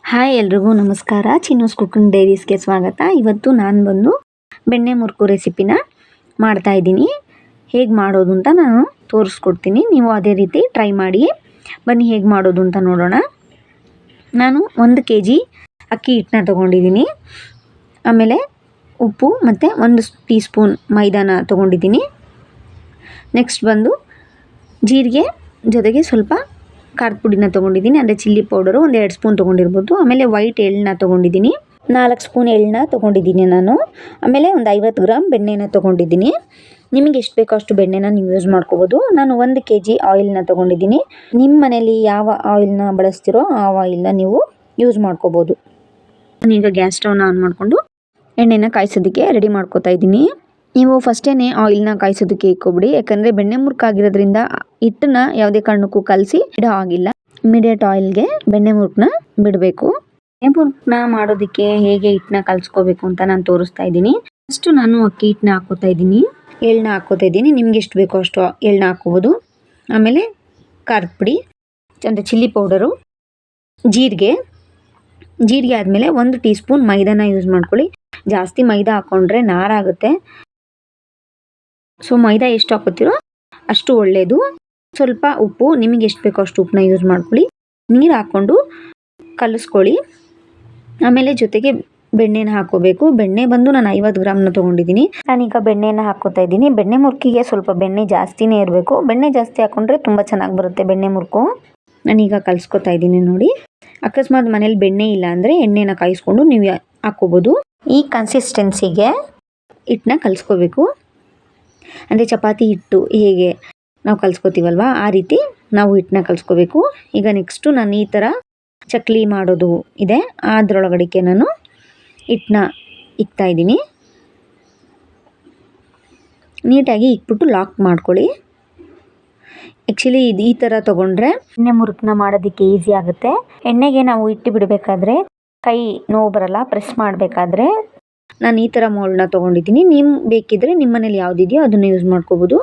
Hi ಎಲ್ರಿಗೂ ನಮಸ್ಕಾರ. ಚಿನ್ನೂಸ್ cooking ಡೈರೀಸ್ಗೆ ಸ್ವಾಗತ. ಇವತ್ತು ನಾನು ಬಂದು ಬೆಣ್ಣೆ ಮುರುಕು ರೆಸಿಪಿನ ಮಾಡ್ತಾಯಿದ್ದೀನಿ. ಹೇಗೆ ಮಾಡೋದು ಅಂತ ನಾನು ತೋರಿಸ್ಕೊಡ್ತೀನಿ. ನೀವು ಅದೇ ರೀತಿ ಟ್ರೈ ಮಾಡಿ. ಬನ್ನಿ ಹೇಗೆ ಮಾಡೋದು ಅಂತ ನೋಡೋಣ. ನಾನು 1 kg ಅಕ್ಕಿ ಹಿಟ್ಟನ್ನ ತೊಗೊಂಡಿದ್ದೀನಿ. ಆಮೇಲೆ ಉಪ್ಪು ಮತ್ತು 1 ಟೀ ಸ್ಪೂನ್ ಮೈದಾನ ತೊಗೊಂಡಿದ್ದೀನಿ. ನೆಕ್ಸ್ಟ್ ಬಂದು ಜೀರಿಗೆ ಜೊತೆಗೆ ಸ್ವಲ್ಪ ಖಾರದ ಪುಡಿನ ತೊಗೊಂಡಿದ್ದೀನಿ, ಅಂದರೆ ಚಿಲ್ಲಿ ಪೌಡರು 1-2 ಸ್ಪೂನ್ ತೊಗೊಂಡಿರ್ಬೋದು. ಆಮೇಲೆ ವೈಟ್ ಎಳ್ಳನ್ನ ತೊಗೊಂಡಿದ್ದೀನಿ, 4 ಸ್ಪೂನ್ ಎಳ್ಳನ್ನ ತೊಗೊಂಡಿದ್ದೀನಿ ನಾನು. ಆಮೇಲೆ ಒಂದು 50 ಗ್ರಾಮ್ ಬೆಣ್ಣೆನ ತೊಗೊಂಡಿದ್ದೀನಿ. ನಿಮಗೆ ಎಷ್ಟು ಬೇಕೋ ಅಷ್ಟು ಬೆಣ್ಣೆನ ನೀವು ಯೂಸ್ ಮಾಡ್ಕೋಬೋದು. ನಾನು 1 kg ಆಯಿಲ್ನ ತೊಗೊಂಡಿದ್ದೀನಿ. ನಿಮ್ಮ ಮನೇಲಿ ಯಾವ ಆಯಿಲ್ನ ಬಳಸ್ತಿರೋ ಆ ಆಯಿಲ್ನ ನೀವು ಯೂಸ್ ಮಾಡ್ಕೋಬೋದು. ನಾನೀಗ ಗ್ಯಾಸ್ ಸ್ಟವ್ನ ಆನ್ ಮಾಡಿಕೊಂಡು ಎಣ್ಣೆನ ಕಾಯಿಸೋದಕ್ಕೆ ರೆಡಿ ಮಾಡ್ಕೋತಾ ಇದ್ದೀನಿ. ನೀವು ಫಸ್ಟೇ ಆಯಿಲ್ನ ಕಾಯಿಸೋದಕ್ಕೆ ಇಕ್ಕೊಬಿಡಿ, ಯಾಕಂದರೆ ಬೆಣ್ಣೆ ಮುರುಕಾಗಿರೋದ್ರಿಂದ ಹಿಟ್ಟನ್ನ ಯಾವುದೇ ಕಾರಣಕ್ಕೂ ಕಲಸಿ ಇಡೋ ಆಗಿಲ್ಲ. ಇಮಿಡಿಯೇಟ್ ಆಯಿಲ್ಗೆ ಬೆಣ್ಣೆ ಮುರುಕನ್ನ ಬಿಡಬೇಕು. ಬೆಣ್ಣೆ ಮುರುಕನ್ನ ಮಾಡೋದಕ್ಕೆ ಹೇಗೆ ಹಿಟ್ಟನ್ನ ಕಲಿಸ್ಕೋಬೇಕು ಅಂತ ನಾನು ತೋರಿಸ್ತಾ ಇದ್ದೀನಿ. ಫಸ್ಟು ನಾನು ಅಕ್ಕಿ ಹಿಟ್ಟನ್ನ ಹಾಕ್ಕೋತಾ ಇದ್ದೀನಿ, ಎಳ್ಳನ್ನ ಹಾಕ್ಕೋತಾ ಇದ್ದೀನಿ. ನಿಮ್ಗೆ ಎಷ್ಟು ಬೇಕೋ ಅಷ್ಟು ಎಳ್ಳನ್ನ ಹಾಕ್ಕೋಬೋದು. ಆಮೇಲೆ ಖಾರದ ಪುಡಿ ಅಂದರೆ ಚಿಲ್ಲಿ ಪೌಡರು, ಜೀರಿಗೆ ಆದಮೇಲೆ 1 ಟೀ ಸ್ಪೂನ್ ಮೈದಾನ ಯೂಸ್ ಮಾಡ್ಕೊಳ್ಳಿ. ಜಾಸ್ತಿ ಮೈದಾ ಹಾಕ್ಕೊಂಡ್ರೆ ನಾರಾಗುತ್ತೆ. ಸೊ ಮೈದಾ ಎಷ್ಟು ಹಾಕೋತೀರೋ ಅಷ್ಟು ಒಳ್ಳೆಯದು. ಸ್ವಲ್ಪ ಉಪ್ಪು, ನಿಮಗೆ ಎಷ್ಟು ಬೇಕೋ ಅಷ್ಟು ಉಪ್ಪನ್ನ ಯೂಸ್ ಮಾಡ್ಕೊಳ್ಳಿ. ನೀರು ಹಾಕ್ಕೊಂಡು ಕಲಿಸ್ಕೊಳ್ಳಿ. ಆಮೇಲೆ ಜೊತೆಗೆ ಬೆಣ್ಣೆನ ಹಾಕ್ಕೋಬೇಕು. ಬೆಣ್ಣೆ ಬಂದು ನಾನು 50 ಗ್ರಾಮ್ನ ತೊಗೊಂಡಿದ್ದೀನಿ. ನಾನೀಗ ಬೆಣ್ಣೆನ ಹಾಕ್ಕೋತಾ ಇದ್ದೀನಿ. ಬೆಣ್ಣೆ ಮುರುಕಿಗೆ ಸ್ವಲ್ಪ ಬೆಣ್ಣೆ ಜಾಸ್ತಿನೇ ಇರಬೇಕು. ಬೆಣ್ಣೆ ಜಾಸ್ತಿ ಹಾಕ್ಕೊಂಡ್ರೆ ತುಂಬ ಚೆನ್ನಾಗಿ ಬರುತ್ತೆ ಬೆಣ್ಣೆ ಮುರುಕು. ನಾನೀಗ ಕಲಿಸ್ಕೊತಾ ಇದ್ದೀನಿ ನೋಡಿ. ಅಕಸ್ಮಾತ್ ಮನೇಲಿ ಬೆಣ್ಣೆ ಇಲ್ಲ ಅಂದರೆ ಎಣ್ಣೆನ ಕಾಯಿಸ್ಕೊಂಡು ನೀವು ಹಾಕ್ಕೋಬೋದು. ಈ ಕನ್ಸಿಸ್ಟೆನ್ಸಿಗೆ ಹಿಟ್ಟನ್ನ ಕಲಿಸ್ಕೋಬೇಕು. ಅಂದರೆ ಚಪಾತಿ ಹಿಟ್ಟು ಹೇಗೆ ನಾವು ಕಲಿಸ್ಕೋತೀವಲ್ವ ಆ ರೀತಿ ನಾವು ಹಿಟ್ಟನ್ನ ಕಲಿಸ್ಕೋಬೇಕು. ಈಗ ನೆಕ್ಸ್ಟು ನಾನು ಈ ಥರ ಚಕ್ಲಿ ಮಾಡೋದು ಇದೆ, ಅದರೊಳಗಡೆಗೆ ನಾನು ಹಿಟ್ಟನ್ನ ಇಕ್ತಾ ಇದ್ದೀನಿ. ನೀಟಾಗಿ ಇಕ್ಬಿಟ್ಟು ಲಾಕ್ ಮಾಡ್ಕೊಳ್ಳಿ. ಆ್ಯಕ್ಚುಲಿ ಈ ಥರ ತೊಗೊಂಡ್ರೆ ಎಣ್ಣೆ ಮುರುಕನ್ನ ಮಾಡೋದಕ್ಕೆ ಈಸಿ ಆಗುತ್ತೆ. ಎಣ್ಣೆಗೆ ನಾವು ಇಟ್ಟು ಬಿಡಬೇಕಾದ್ರೆ ಕೈ ನೋವು ಬರಲ್ಲ. ಪ್ರೆಸ್ ಮಾಡಬೇಕಾದ್ರೆ ನಾನು ಈ ಥರ ಮೋಲ್ಡ್ನ ತೊಗೊಂಡಿದ್ದೀನಿ. ನೀವು ಬೇಕಿದ್ದರೆ ನಿಮ್ಮ ಮನೇಲಿ ಯಾವುದಿದೆಯೋ ಅದನ್ನು ಯೂಸ್ ಮಾಡ್ಕೋಬೋದು.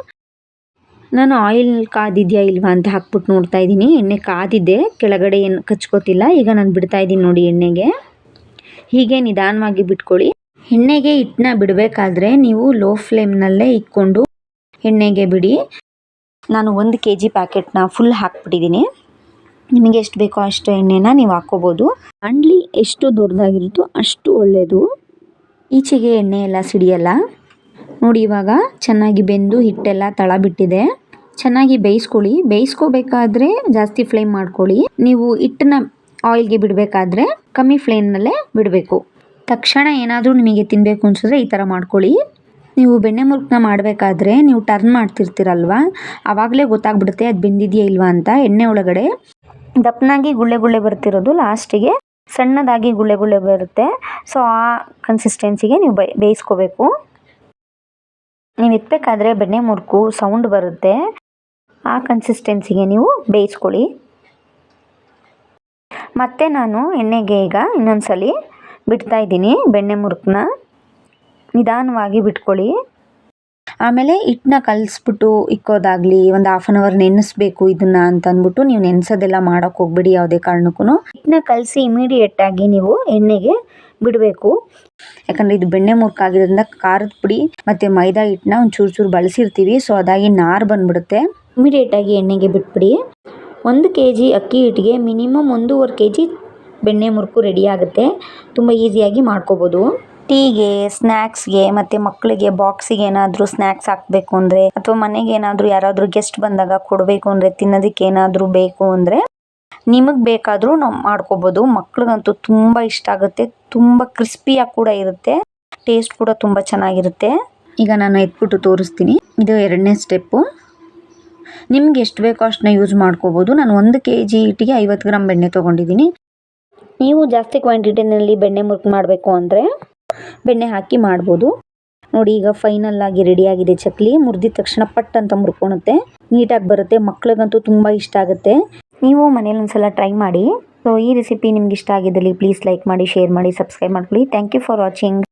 ನಾನು ಆಯಿಲ್ ಕಾದಿದೆಯಾ ಇಲ್ವಾ ಅಂತ ಹಾಕ್ಬಿಟ್ಟು ನೋಡ್ತಾ ಇದ್ದೀನಿ. ಎಣ್ಣೆ ಕಾದಿದೆ, ಕೆಳಗಡೆ ಏನು ಕಚ್ಕೋತಿಲ್ಲ. ಈಗ ನಾನು ಬಿಡ್ತಾ ಇದ್ದೀನಿ ನೋಡಿ ಎಣ್ಣೆಗೆ. ಹೀಗೆ ನಿಧಾನವಾಗಿ ಬಿಟ್ಕೊಳ್ಳಿ. ಎಣ್ಣೆಗೆ ಹಿಟ್ಟನ್ನ ಬಿಡಬೇಕಾದ್ರೆ ನೀವು ಲೋ ಫ್ಲೇಮ್ನಲ್ಲೇ ಇಟ್ಕೊಂಡು ಎಣ್ಣೆಗೆ ಬಿಡಿ. ನಾನು 1 kg ಪ್ಯಾಕೆಟ್ನ ಫುಲ್ ಹಾಕ್ಬಿಟ್ಟಿದ್ದೀನಿ. ನಿಮಗೆ ಎಷ್ಟು ಬೇಕೋ ಅಷ್ಟು ಎಣ್ಣೆನ ನೀವು ಹಾಕ್ಕೋಬೋದು. ಬಾಣಲಿ ಎಷ್ಟು ದೊಡ್ಡದಾಗಿರುತ್ತೋ ಅಷ್ಟು ಒಳ್ಳೆಯದು. ಈಚೆಗೆ ಎಣ್ಣೆ ಎಲ್ಲ ಸಿಡಿಯಲ್ಲ ನೋಡಿ. ಇವಾಗ ಚೆನ್ನಾಗಿ ಬೆಂದು ಹಿಟ್ಟೆಲ್ಲ ತಳ ಬಿಟ್ಟಿದೆ. ಚೆನ್ನಾಗಿ ಬೇಯಿಸ್ಕೊಳ್ಳಿ. ಬೇಯಿಸ್ಕೋಬೇಕಾದ್ರೆ ಜಾಸ್ತಿ ಫ್ಲೇಮ್ ಮಾಡ್ಕೊಳ್ಳಿ. ನೀವು ಹಿಟ್ಟನ್ನ ಆಯಿಲ್ಗೆ ಬಿಡಬೇಕಾದ್ರೆ ಕಮ್ಮಿ ಫ್ಲೇಮ್ನಲ್ಲೇ ಬಿಡಬೇಕು. ತಕ್ಷಣ ಏನಾದರೂ ನಿಮಗೆ ತಿನ್ನಬೇಕು ಅನ್ಸಿದ್ರೆ ಈ ಥರ ಮಾಡ್ಕೊಳ್ಳಿ. ನೀವು ಬೆಣ್ಣೆ ಮುರುಕನ್ನ ಮಾಡಬೇಕಾದ್ರೆ ನೀವು ಟರ್ನ್ ಮಾಡ್ತಿರ್ತೀರಲ್ವ, ಆವಾಗಲೇ ಗೊತ್ತಾಗ್ಬಿಡುತ್ತೆ ಅದು ಬೆಂದಿದೆಯಾ ಇಲ್ವಾ ಅಂತ. ಎಣ್ಣೆ ಒಳಗಡೆ ದಪ್ಪನಾಗಿ ಗುಳ್ಳೆ ಬರ್ತಿರೋದು ಲಾಸ್ಟಿಗೆ ಸಣ್ಣದಾಗಿ ಗುಳ್ಳೆ ಬರುತ್ತೆ. ಸೊ ಆ ಕನ್ಸಿಸ್ಟೆನ್ಸಿಗೆ ನೀವು ಬೇಯಿಸ್ಕೋಬೇಕು. ನೀವು ಎತ್ತಬೇಕಾದ್ರೆ ಬೆಣ್ಣೆ ಮುರುಕು ಸೌಂಡ್ ಬರುತ್ತೆ. ಆ ಕನ್ಸಿಸ್ಟೆನ್ಸಿಗೆ ನೀವು ಬೇಯಿಸ್ಕೊಳ್ಳಿ. ಮತ್ತು ನಾನು ಎಣ್ಣೆಗೆ ಈಗ ಇನ್ನೊಂದ್ಸಲಿ ಬಿಡ್ತಾ ಇದ್ದೀನಿ ಬೆಣ್ಣೆ ಮುರುಕನ್ನ. ನಿಧಾನವಾಗಿ ಬಿಟ್ಕೊಳ್ಳಿ. ಆಮೇಲೆ ಹಿಟ್ಟನ್ನ ಕಲಿಸ್ಬಿಟ್ಟು ಇಕ್ಕೋದಾಗಲಿ, ಒಂದು 1/2 hour ನೆನೆಸ್ಬೇಕು ಇದನ್ನು ಅಂತ ಅಂದ್ಬಿಟ್ಟು ನೀವು ನೆನೆಸೋದೆಲ್ಲ ಮಾಡೋಕ್ಕೆ ಹೋಗ್ಬೇಡಿ ಯಾವುದೇ ಕಾರಣಕ್ಕೂ. ಹಿಟ್ಟನ್ನ ಕಲಸಿ ಇಮಿಡಿಯೇಟಾಗಿ ನೀವು ಎಣ್ಣೆಗೆ ಬಿಡಬೇಕು. ಯಾಕಂದರೆ ಇದು ಬೆಣ್ಣೆ ಮುರುಕಾಗಿರೋದ್ರಿಂದ ಖಾರದ ಪುಡಿ ಮತ್ತು ಮೈದಾ ಹಿಟ್ಟನ್ನ ಒಂದು ಚೂರು ಬಳಸಿರ್ತೀವಿ. ಸೊ ಅದಾಗಿ ನಾರು ಬಂದುಬಿಡುತ್ತೆ. ಇಮಿಡಿಯೇಟಾಗಿ ಎಣ್ಣೆಗೆ ಬಿಟ್ಬಿಡಿ. 1 kg ಅಕ್ಕಿ ಹಿಟ್ಟಿಗೆ ಮಿನಿಮಮ್ 1.5 kg ಬೆಣ್ಣೆ ಮುರುಕು ರೆಡಿ ಆಗುತ್ತೆ. ತುಂಬ ಈಸಿಯಾಗಿ ಮಾಡ್ಕೋಬೋದು. ಟೀಗೆ, ಸ್ನ್ಯಾಕ್ಸ್ಗೆ ಮತ್ತು ಮಕ್ಕಳಿಗೆ ಬಾಕ್ಸಿಗೆ ಏನಾದರೂ ಸ್ನ್ಯಾಕ್ಸ್ ಹಾಕಬೇಕು ಅಂದರೆ, ಅಥವಾ ಮನೆಗೆ ಏನಾದರೂ ಯಾರಾದರೂ ಗೆಸ್ಟ್ ಬಂದಾಗ ಕೊಡಬೇಕು ಅಂದರೆ, ತಿನ್ನೋದಕ್ಕೆ ಏನಾದರೂ ಬೇಕು ಅಂದರೆ ನಿಮಗೆ ಬೇಕಾದರೂ ನಾವು ಮಾಡ್ಕೋಬೋದು. ಮಕ್ಳಿಗಂತೂ ತುಂಬ ಇಷ್ಟ ಆಗುತ್ತೆ. ತುಂಬ ಕ್ರಿಸ್ಪಿಯಾಗಿ ಕೂಡ ಇರುತ್ತೆ. ಟೇಸ್ಟ್ ಕೂಡ ತುಂಬ ಚೆನ್ನಾಗಿರುತ್ತೆ. ಈಗ ನಾನು ಎತ್ಬಿಟ್ಟು ತೋರಿಸ್ತೀನಿ. ಇದು 2ನೇ ಸ್ಟೆಪ್ಪು. ನಿಮ್ಗೆ ಎಷ್ಟು ಬೇಕೋ ಅಷ್ಟನ್ನ ಯೂಸ್ ಮಾಡ್ಕೋಬೋದು. ನಾನು 1 kg ಹಿಟ್ಟಿಗೆ 50 ಗ್ರಾಮ್ ಬೆಣ್ಣೆ ತೊಗೊಂಡಿದ್ದೀನಿ. ನೀವು ಜಾಸ್ತಿ ಕ್ವಾಂಟಿಟಿನಲ್ಲಿ ಬೆಣ್ಣೆ ಮುರುಕು ಮಾಡಬೇಕು ಅಂದರೆ ಬೆಣ್ಣೆ ಹಾಕಿ ಮಾಡ್ಬೋದು. ನೋಡಿ ಈಗ ಫೈನಲ್ ಆಗಿ ರೆಡಿಯಾಗಿದೆ ಚಕ್ಲಿ. ಮುರಿದಿದ ತಕ್ಷಣ ಪಟ್ ಅಂತ ಮುರ್ಕೊಳುತ್ತೆ, ನೀಟಾಗಿ ಬರುತ್ತೆ. ಮಕ್ಳಿಗಂತೂ ತುಂಬ ಇಷ್ಟ ಆಗುತ್ತೆ. ನೀವು ಮನೇಲಿ ಒಂದ್ಸಲ ಟ್ರೈ ಮಾಡಿ. ಸೊ ಈ ರೆಸಿಪಿ ನಿಮ್ಗೆ ಇಷ್ಟ ಆಗಿದ್ದಲ್ಲಿ ಪ್ಲೀಸ್ ಲೈಕ್ ಮಾಡಿ, ಶೇರ್ ಮಾಡಿ, ಸಬ್ಸ್ಕ್ರೈಬ್ ಮಾಡ್ಕೊಳ್ಳಿ. Thank you for watching.